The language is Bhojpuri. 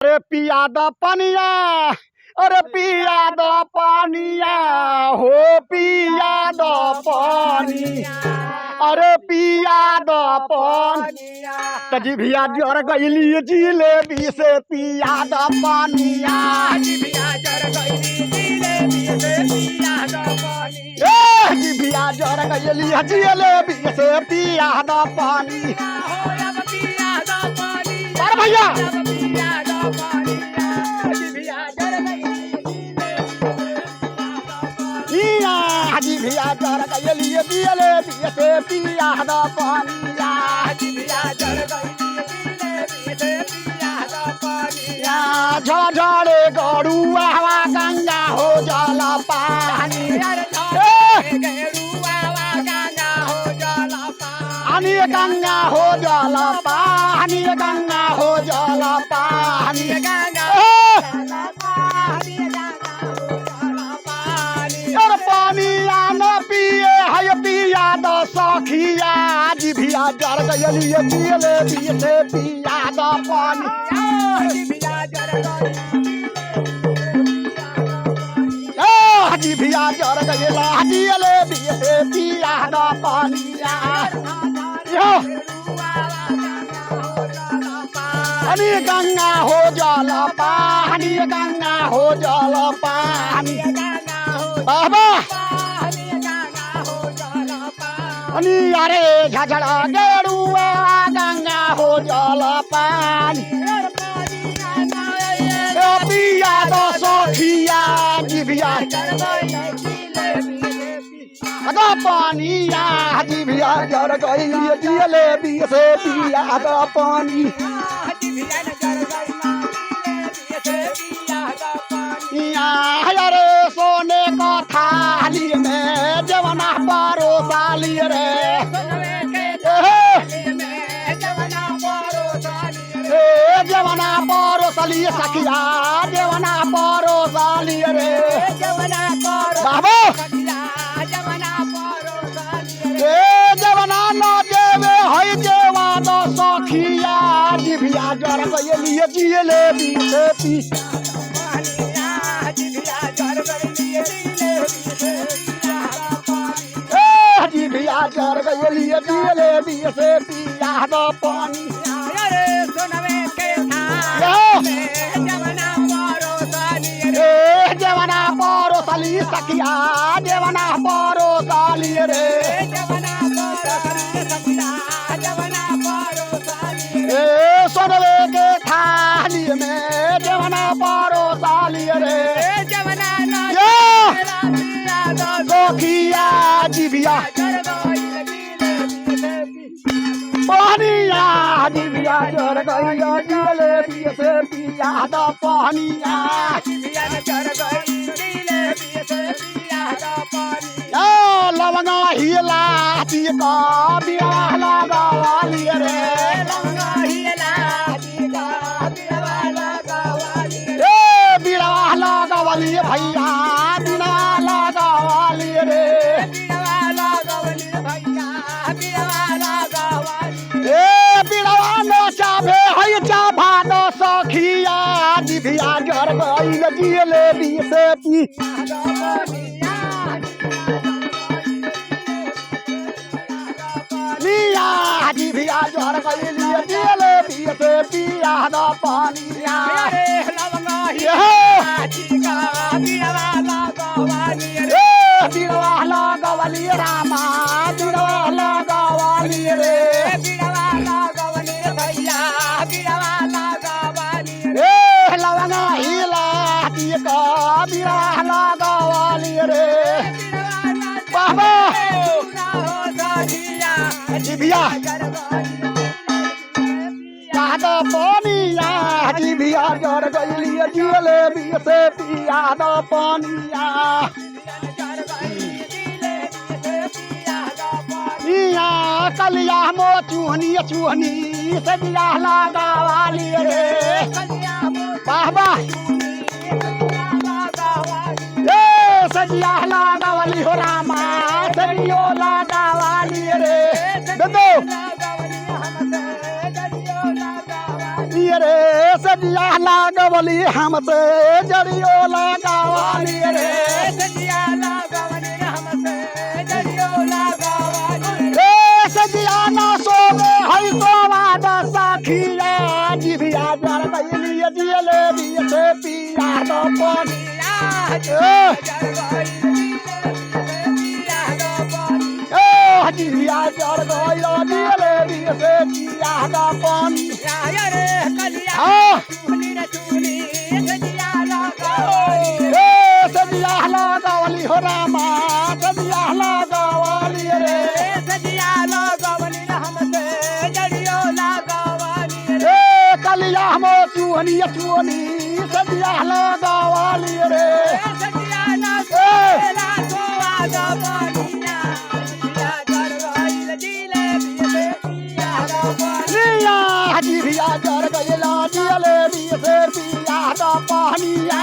अरे पिया द पनिया, अरे पिया द पनिया हो, पिया द पनिया, अरे पिया द पनिया। तजिभिया जर गईली जिलेबी से पिया द पनिया, जिभिया जर गईली जिलेबी से पिया द पनिया, जिभिया जर गईली जिलेबी से पिया द पनिया। हो अब पिया द पनिया, अरे भैया अब पिया द पनिया, जिभिया जर गईली जिभिया जर गईली जिलेबी से पिया द पनिया, जिभिया जर गईली जिलेबी से पिया द पनिया। झझड़े गरुआ गंगा हो जल पानी, पानी गंगा हो जल पानी, गंगा हो जल पानी, और पानिया न पिए है पिया द सखिया, जिभिया जर गईली जिलेबी से पिया द पानी, जिभिया जर गईला जिलेबी से पिया द पानिया। पानी गंगा हो जल पानी, गंगा हो जल पानी, बाबा अरे झझड़ा गेरुआ गंगा हो जल पानी, पिया द सखिया, जिभिया द पानिया, जिभिया जर गईली जिलेबी से पिया द पानी। अरे सोने का थाली में जवना परोसाली रे, जवना परोसाली सखिया, जवना परोसाली रे बाबू, जवना न देवे है देवा द सखिया, जिभिया जर गईली जिलेबी से पिया, जिभिया जर गईली जिलेबी से पिया द पानी। जवना परोसाली सखिया, जवना परोसाली रे, सोनवे के थाली में जवना परोसाली रे, सखिया जिभिया पानिया, जिभिया जर गईली जिलेबी से पिया द पानिया। लवंगा हिला का बिया लगावाली रे, बिड़वा लगावाली भैया, बिड़वा लगावाली रे, बिड़वा न चाभे है चाभा द सखिया, जिभिया जर गईली जिलेबी से जिभिया जर गईली जिलेबी से पिया द पानिया। बिड़वा लगावाली रामा, बिड़वा लगावाली रे, लवंगा हिला का बिड़वा लगावाली रे बाबा, जिभिया द पानिया, जिभिया जर गईली जिलेबी से पिया द पानिया। कलिया मो चूहनी चूहनी सजिया लगावाली रे बाबा, सजिया लगावाली हो रामा, सजियो लगावाली रे दो रे सजिया लागवली हमसे जड़ियो लगावाली रे सजिया लगावनी हमसे जड़ियो लगावनी रे सजिया ना सोवे हई सोवा दा साखिया जिभिया जर गइली जियले बिसे पिया द पानी जिभिया जर गइली जियले बिसे पिया द पानी सजिया लगावली हो रामा सजिया लगावली रे कलिया हम चुहनी चुहनी सजिया लगावली रे जिभिया जर गइला जियले बिसे पिया द पानिया